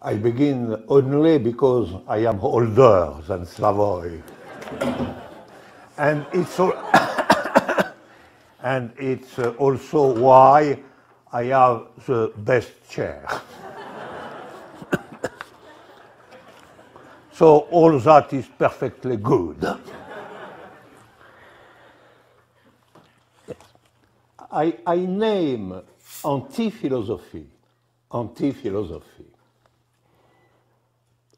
I begin only because I am older than Slavoj. And it's also why I have the best chair. So all that is perfectly good. I name anti-philosophy.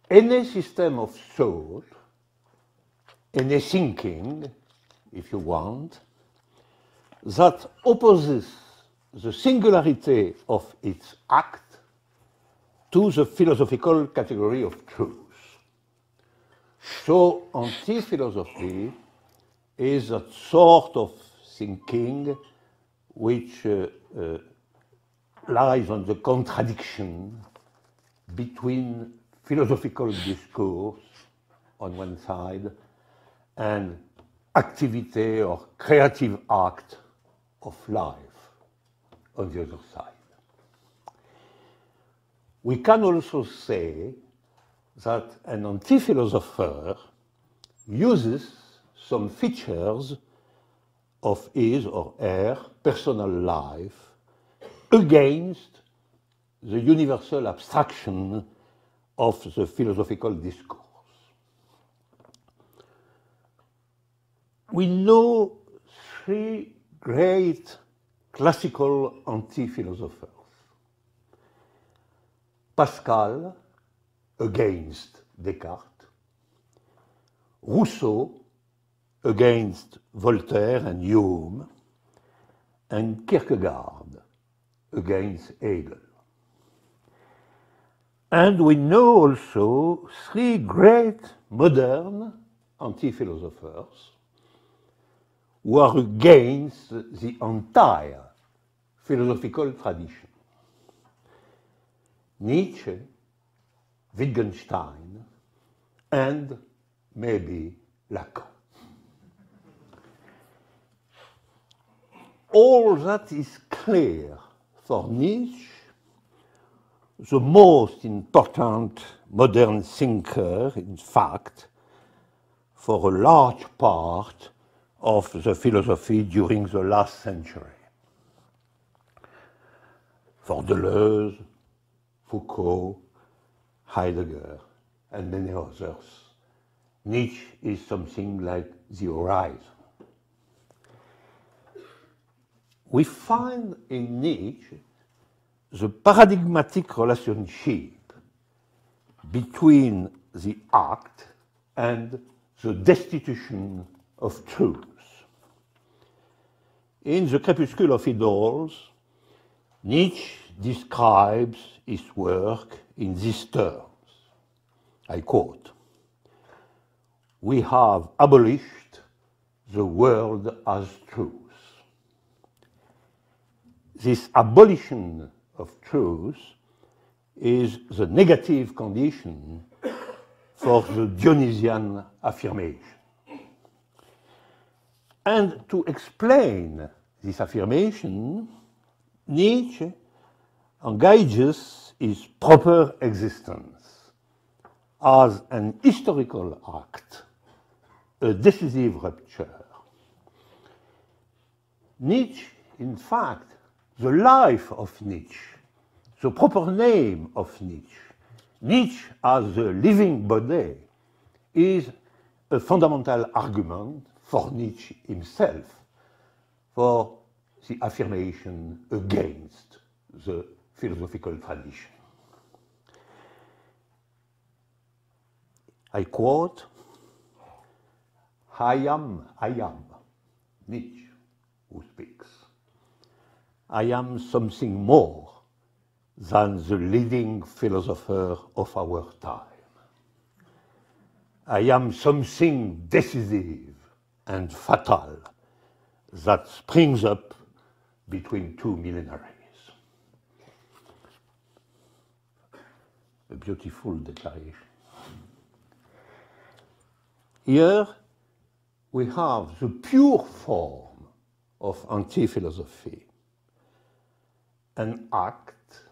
Any system of thought, any thinking, if you want, that opposes the singularity of its act to the philosophical category of truth. So anti-philosophy is that sort of thinking which lies on the contradiction between philosophical discourse on one side and activity or creative act of life on the other side. We can also say that an anti-philosopher uses some features of his or her personal life against the universal abstraction of the philosophical discourse. We know three great classical anti-philosophers. Pascal, against Descartes. Rousseau, against Voltaire and Hume. And Kierkegaard, against Hegel. And we know also three great modern anti-philosophers who are against the entire philosophical tradition. Nietzsche, Wittgenstein, and maybe Lacan. All that is clear for Nietzsche, the most important modern thinker, in fact, for a large part of the philosophy during the last century. For Deleuze, Foucault, Heidegger, and many others, Nietzsche is something like the horizon. We find in Nietzsche the paradigmatic relationship between the act and the destitution of truth. In The Crepuscle of Idols, Nietzsche describes his work in these terms. I quote, "We have abolished the world as truth. This abolition of truth is the negative condition for the Dionysian affirmation." And to explain this affirmation, Nietzsche engages his proper existence as an historical act, a decisive rupture. Nietzsche, in fact, the life of Nietzsche, the proper name of Nietzsche, Nietzsche as a living body, is a fundamental argument for Nietzsche himself, for the affirmation against the philosophical tradition. I quote, I am, Nietzsche, who speaks. I am something more than the leading philosopher of our time. I am something decisive and fatal that springs up between two millenaries. A beautiful declaration. Here we have the pure form of anti-philosophy, an act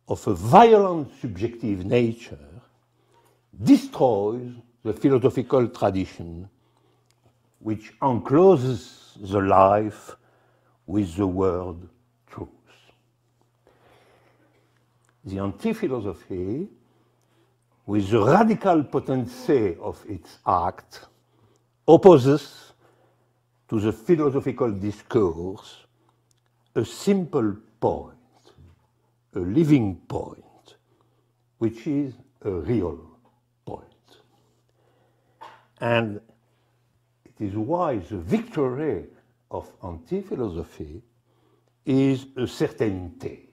of a violent subjective nature destroys the philosophical tradition which encloses the life with the word truth. The anti-philosophy, with the radical potency of its act, opposes to the philosophical discourse a simple point, a living point, which is a real point. And it is why the victory of anti-philosophy is a certainty,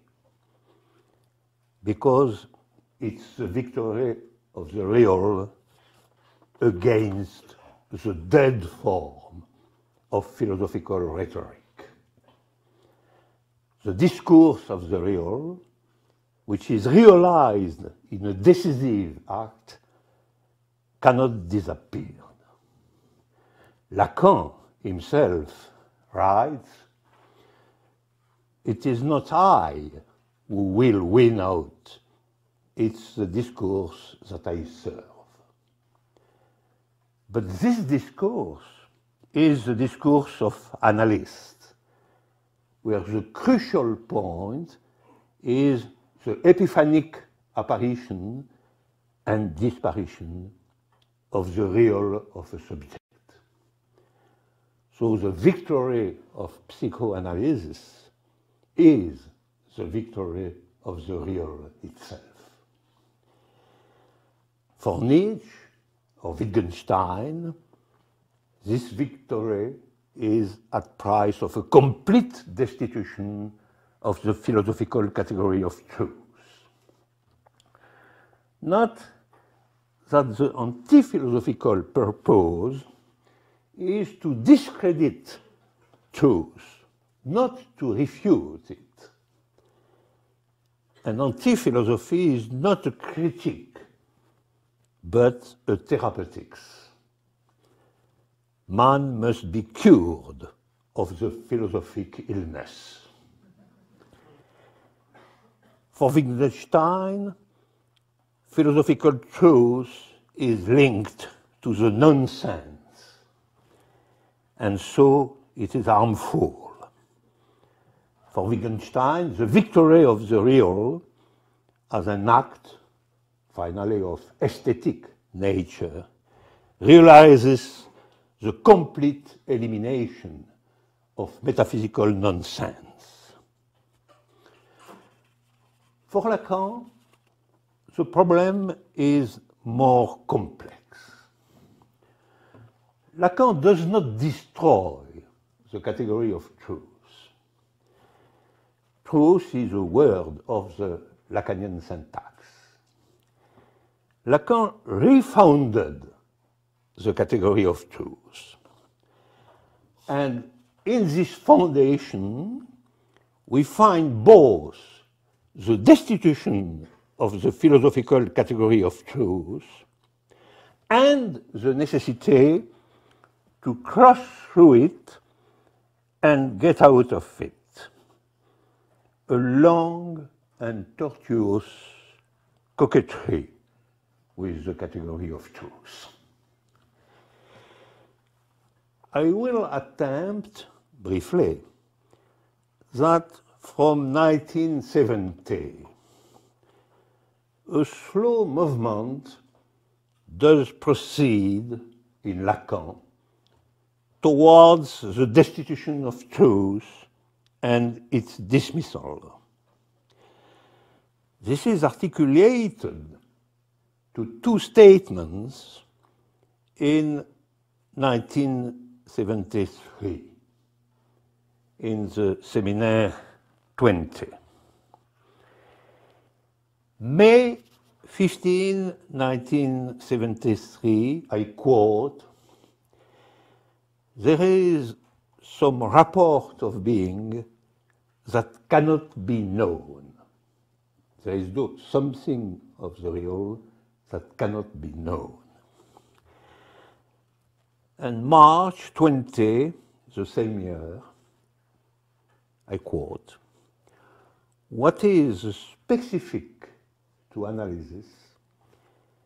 because it's the victory of the real against the dead form of philosophical rhetoric. The discourse of the real, which is realized in a decisive act, cannot disappear. Lacan himself writes, "It is not I who will win out, it's the discourse that I serve." But this discourse is the discourse of analysts, where the crucial point is the epiphanic apparition and disparition of the real of a subject. So the victory of psychoanalysis is the victory of the real itself. For Nietzsche or Wittgenstein, this victory is at price of a complete destitution of the philosophical category of truth. Not that the anti-philosophical purpose is to discredit truth, not to refute it. And anti-philosophy is not a critique, but a therapeutics. Man must be cured of the philosophic illness. For Wittgenstein, philosophical truth is linked to the nonsense, and so it is harmful. For Wittgenstein, the victory of the real as an act, finally, of aesthetic nature, realizes the complete elimination of metaphysical nonsense. For Lacan, the problem is more complex. Lacan does not destroy the category of truth. Truth is a word of the Lacanian syntax. Lacan refounded the category of truth. And in this foundation, we find both the destitution of the philosophical category of truth and the necessity to cross through it and get out of it. A long and tortuous coquetry with the category of truth. I will attempt briefly that from 1970, a slow movement does proceed in Lacan towards the destitution of truth and its dismissal. This is articulated to two statements in 1973 in the Séminaire 20. May 15, 1973, I quote, "There is some rapport of being that cannot be known." There is something of the real that cannot be known. And March 20, the same year, I quote, what is specific to analysis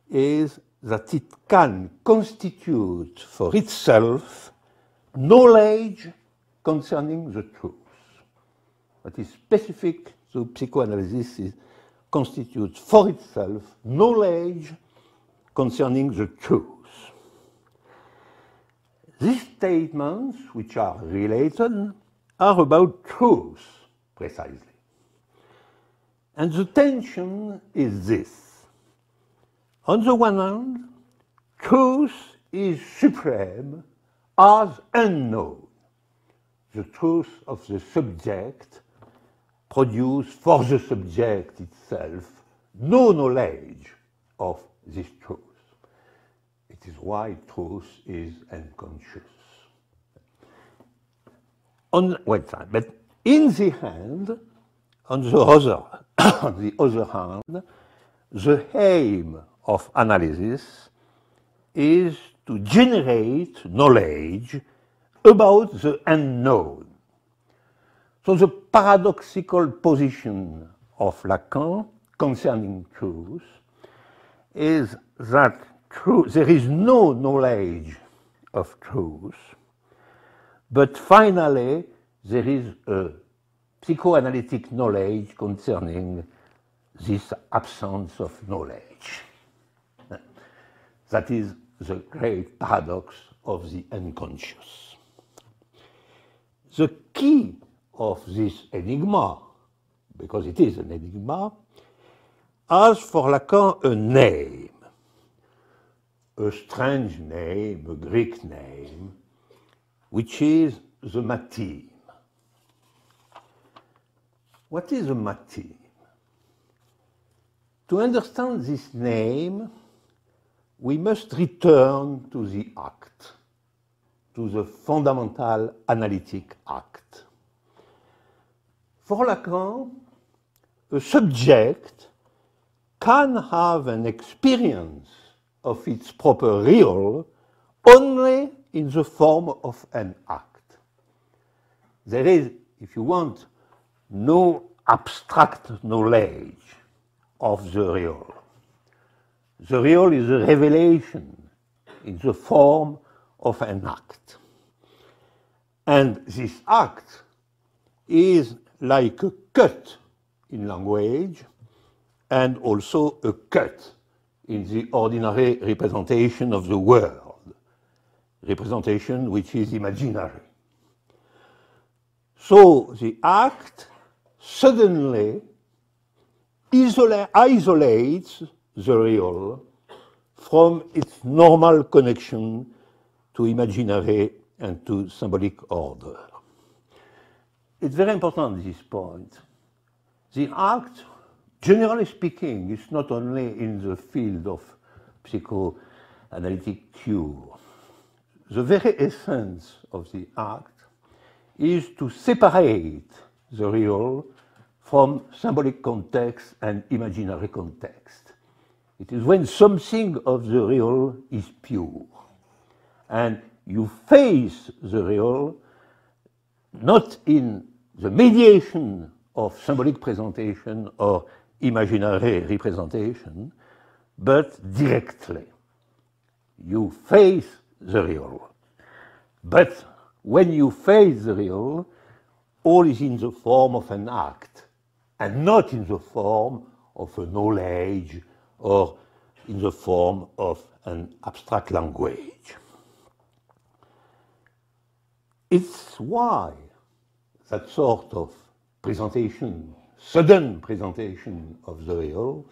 is that it can constitute for itself knowledge concerning the truth. What is specific to psychoanalysis is constitutes for itself knowledge concerning the truth. These statements, which are related, are about truth, precisely. And the tension is this. On the one hand, truth is supreme as unknown. The truth of the subject produces for the subject itself no knowledge of this truth. It is why truth is unconscious. On one side, but in the hand, on the other hand, the aim of analysis is to generate knowledge about the unknown. So the paradoxical position of Lacan concerning truth is that there is no knowledge of truth, but finally there is a psychoanalytic knowledge concerning this absence of knowledge. That is the great paradox of the unconscious. The key of this enigma, because it is an enigma, has for Lacan a name, a strange name, a Greek name, which is the mateme. What is a mateme? To understand this name, we must return to the act, to the fundamental analytic act. For Lacan, a subject can have an experience of its proper real only in the form of an act. There is, if you want, no abstract knowledge of the real. The real is a revelation in the form of an act. And this act is like a cut in language and also a cut in the ordinary representation of the world, representation which is imaginary. So the act suddenly isolates the real from its normal connection to imaginary and to symbolic order. It's very important, this point. The act, generally speaking, is not only in the field of psychoanalytic cure. The very essence of the act is to separate the real from symbolic context and imaginary context. It is when something of the real is pure, and you face the real not in the mediation of symbolic presentation or imaginary representation, but directly. You face the real. But when you face the real, all is in the form of an act, and not in the form of a knowledge or in the form of an abstract language. It's why that sort of presentation, sudden presentation of the real,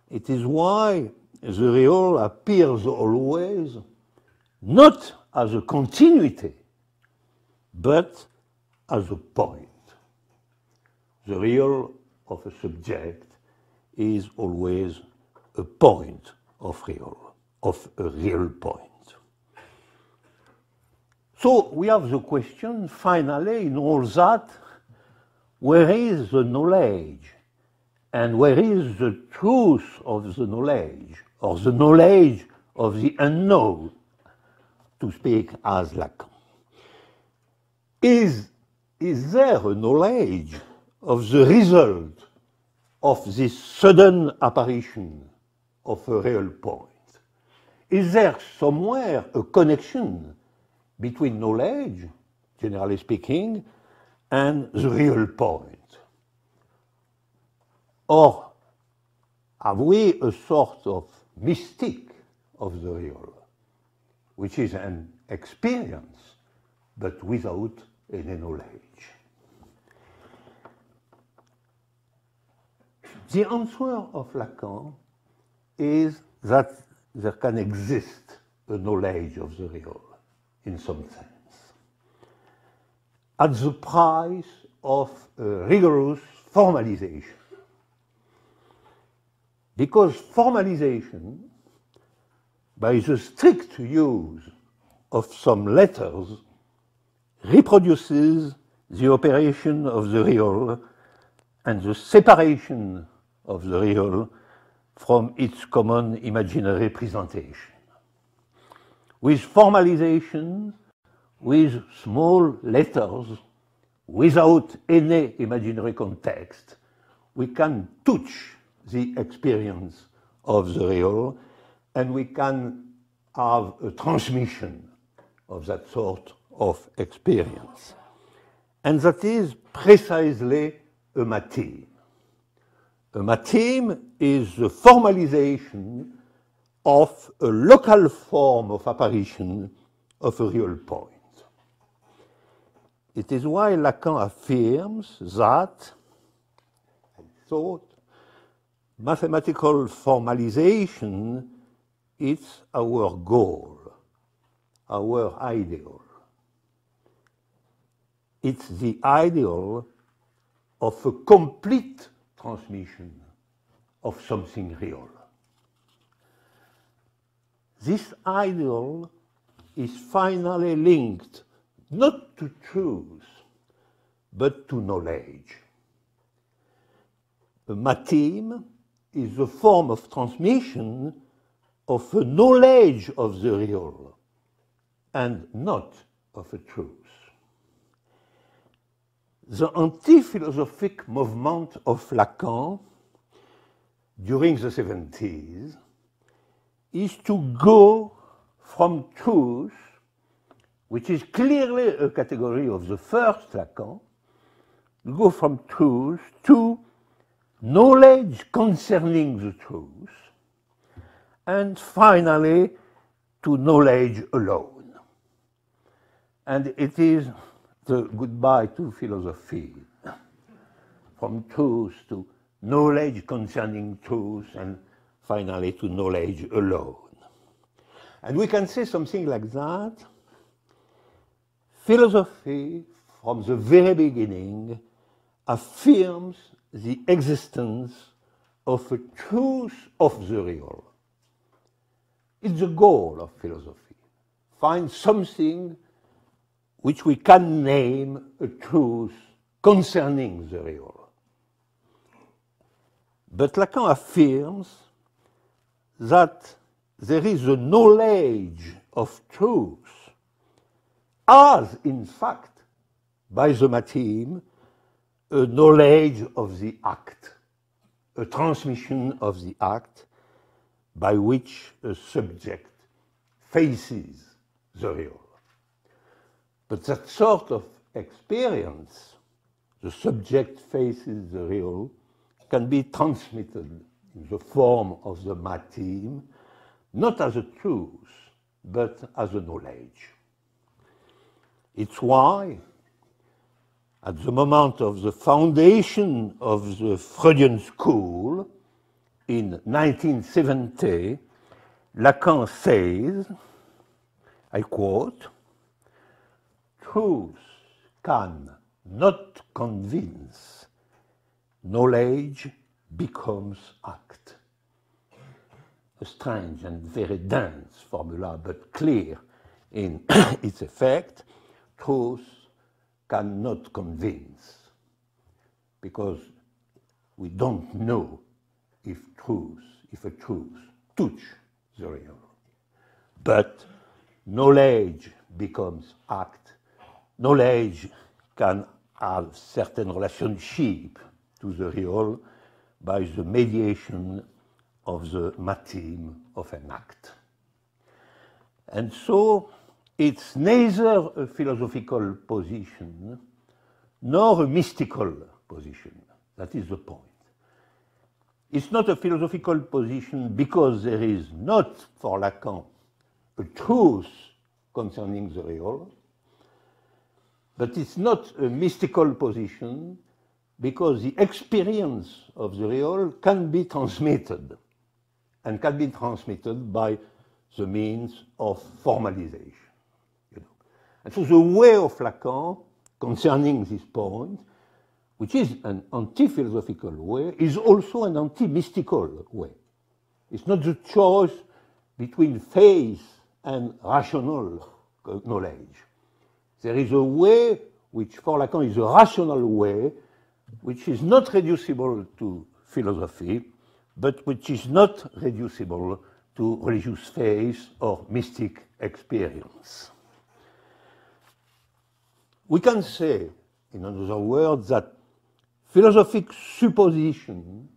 it is why the real appears always not as a continuity, but as a point. The real of a subject is always a point of a real point. So we have the question, finally, in all that, where is the knowledge? And where is the truth of the knowledge, or the knowledge of the unknown, to speak as Lacan? Is there a knowledge of the result of this sudden apparition of a real point? Is there somewhere a connection between knowledge, generally speaking, and the real point? Or have we a sort of mystique of the real, which is an experience, but without any knowledge? The answer of Lacan is that there can exist a knowledge of the real, in some sense, at the price of a rigorous formalization. Because formalization, by the strict use of some letters, reproduces the operation of the real and the separation of the real from its common imaginary presentation. With formalization, with small letters, without any imaginary context, we can touch the experience of the real, and we can have a transmission of that sort of experience. And that is precisely a matheme. A matheme is the formalization of a local form of apparition of a real point. It is why Lacan affirms that, I thought, mathematical formalization is our goal, our ideal. It's the ideal of a complete transmission of something real. This ideal is finally linked not to truth, but to knowledge. A matheme is a form of transmission of a knowledge of the real and not of a truth. The anti-philosophic movement of Lacan during the 70s is to go from truth, which is clearly a category of the first Lacan, go from truth to knowledge concerning the truth, and finally to knowledge alone. And it is the goodbye to philosophy, from truth to knowledge concerning truth, and finally to knowledge alone. And we can say something like that. Philosophy, from the very beginning, affirms the existence of a truth of the real. It's the goal of philosophy. Find something which we can name a truth concerning the real. But Lacan affirms that there is a knowledge of truth, as in fact, by the matheme, a knowledge of the act, a transmission of the act by which a subject faces the real. But that sort of experience, the subject faces the real, can be transmitted in the form of the matheme, not as a truth, but as a knowledge. It's why, at the moment of the foundation of the Freudian school, in 1970, Lacan says, I quote, "Truth can not convince, knowledge becomes act." A strange and very dense formula, but clear in its effect. Truth cannot convince, because we don't know if a truth touches the real. But knowledge becomes act. Knowledge can have certain relationship to the real by the mediation of the matim of an act. And so it's neither a philosophical position nor a mystical position. That is the point. It's not a philosophical position because there is not, for Lacan, a truth concerning the real, but it's not a mystical position because the experience of the real can be transmitted, and can be transmitted by the means of formalization. And so the way of Lacan concerning this point, which is an anti-philosophical way, is also an anti-mystical way. It's not the choice between faith and rational knowledge. There is a way which for Lacan is a rational way, which is not reducible to philosophy, but which is not reducible to religious faith or mystic experience. We can say, in other words, that philosophic supposition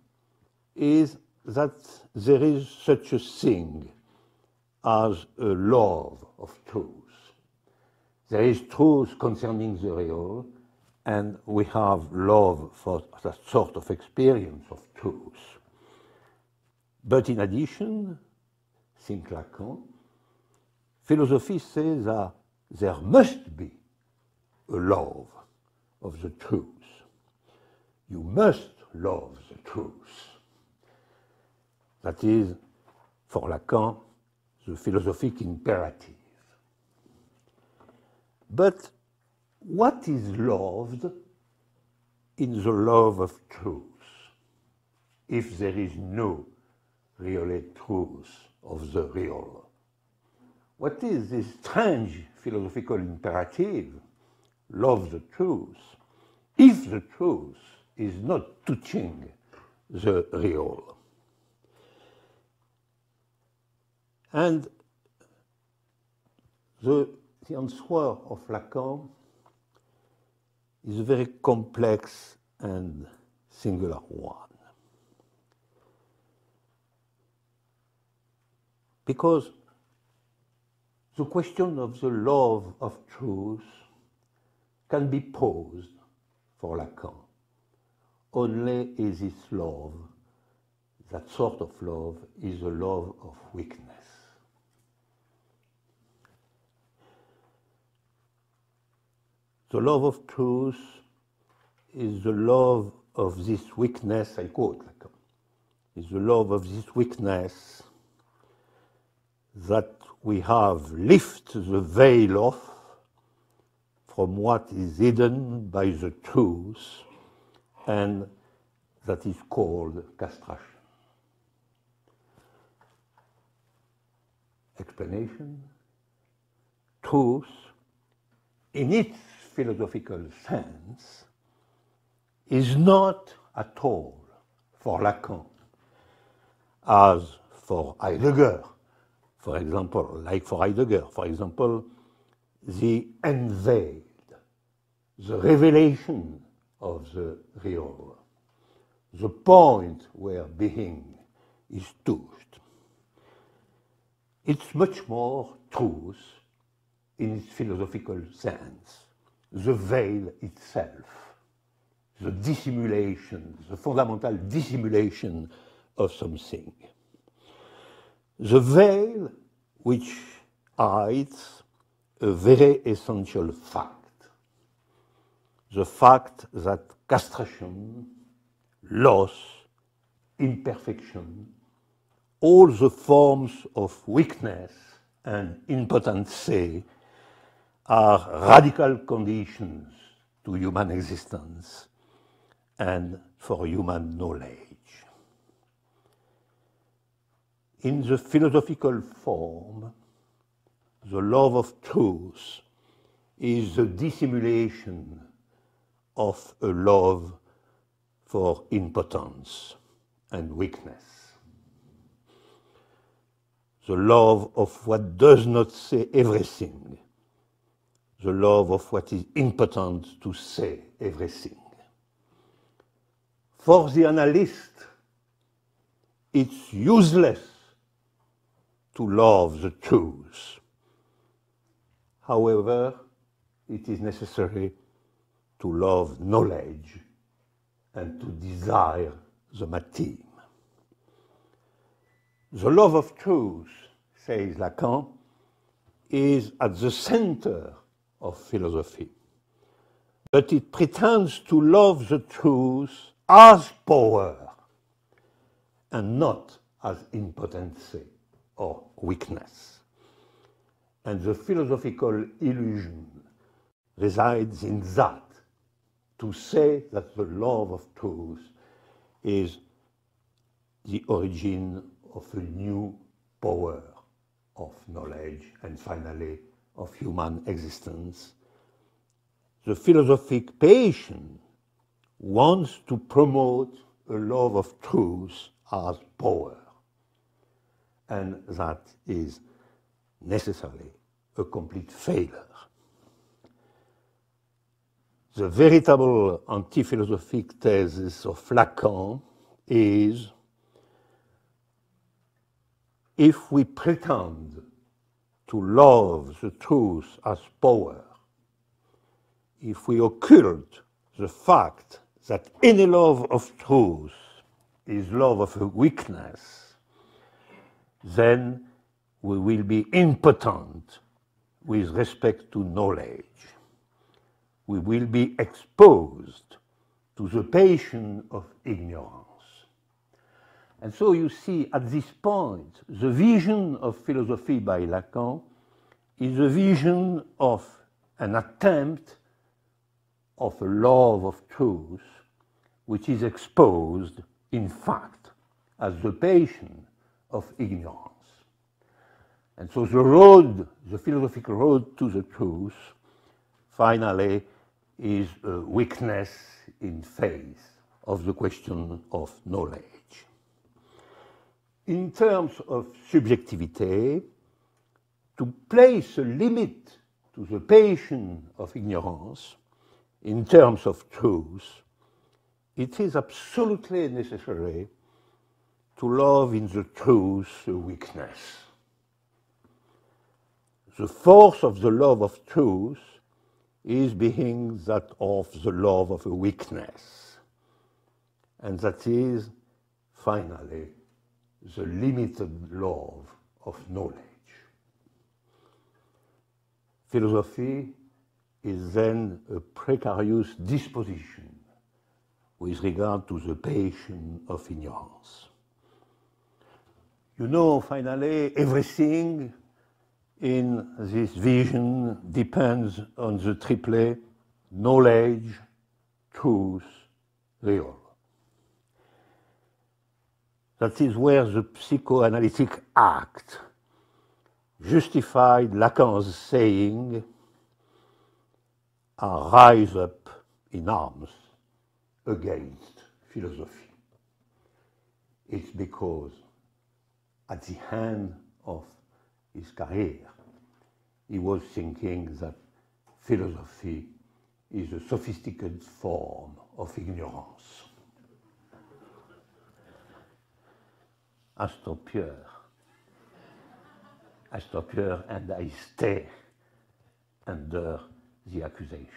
is that there is such a thing as a love of truth. There is truth concerning the real, and we have love for that sort of experience of truth. But in addition, think Lacan, philosophy says that there must be a love of the truth. You must love the truth. That is, for Lacan, the philosophic imperative. But what is loved in the love of truth, if there is no really truth of the real? What is this strange philosophical imperative, love the truth, if the truth is not touching the real? And the answer of Lacan is a very complex and singular one. Because the question of the love of truth can be posed for Lacan. Only is this love, that sort of love, is a love of weakness. The love of truth is the love of this weakness, I quote Lacan, is the love of this weakness that we have lifted the veil off from what is hidden by the truth, and that is called castration. Explanation: truth, in its philosophical sense, is not at all for Lacan, as for Heidegger, for example, like for Heidegger, for example, the unveiled, the revelation of the real, the point where being is touched. It's much more truth in its philosophical sense, the veil itself, the dissimulation, the fundamental dissimulation of something. The veil which hides a very essential fact, the fact that castration, loss, imperfection, all the forms of weakness and impotency are radical conditions to human existence and for human knowledge. In the philosophical form, the love of truth is the dissimulation of a love for impotence and weakness. The love of what does not say everything, the love of what is impotent to say everything. For the analyst, it's useless to love the truth. However, it is necessary to love knowledge and to desire the maxime. The love of truth, says Lacan, is at the center of philosophy, but it pretends to love the truth as power and not as impotency or weakness. And the philosophical illusion resides in that, to say that the love of truth is the origin of a new power of knowledge and finally of human existence. The philosophic patient wants to promote a love of truth as power, and that is necessarily a complete failure. The veritable anti-philosophic thesis of Lacan is, if we pretend to love the truth as power, if we occult the fact that any love of truth is love of a weakness, then we will be impotent with respect to knowledge. We will be exposed to the passion of ignorance. And so you see, at this point, the vision of philosophy by Lacan is a vision of an attempt of a love of truth, which is exposed, in fact, as the passion of ignorance. And so the road, the philosophical road to the truth, finally, is a weakness in face of the question of knowledge. In terms of subjectivity, to place a limit to the passion of ignorance in terms of truth, it is absolutely necessary to love in the truth a weakness. The force of the love of truth is being that of the love of a weakness, and that is, finally, the limited love of knowledge. Philosophy is then a precarious disposition with regard to the passion of ignorance. You know, finally, everything in this vision depends on the triplet knowledge, truth, real. That is where the psychoanalytic act justified Lacan's saying, rise up in arms against philosophy. It's because at the end of his career, he was thinking that philosophy is a sophisticated form of ignorance. I stop here, and I stay under the accusation.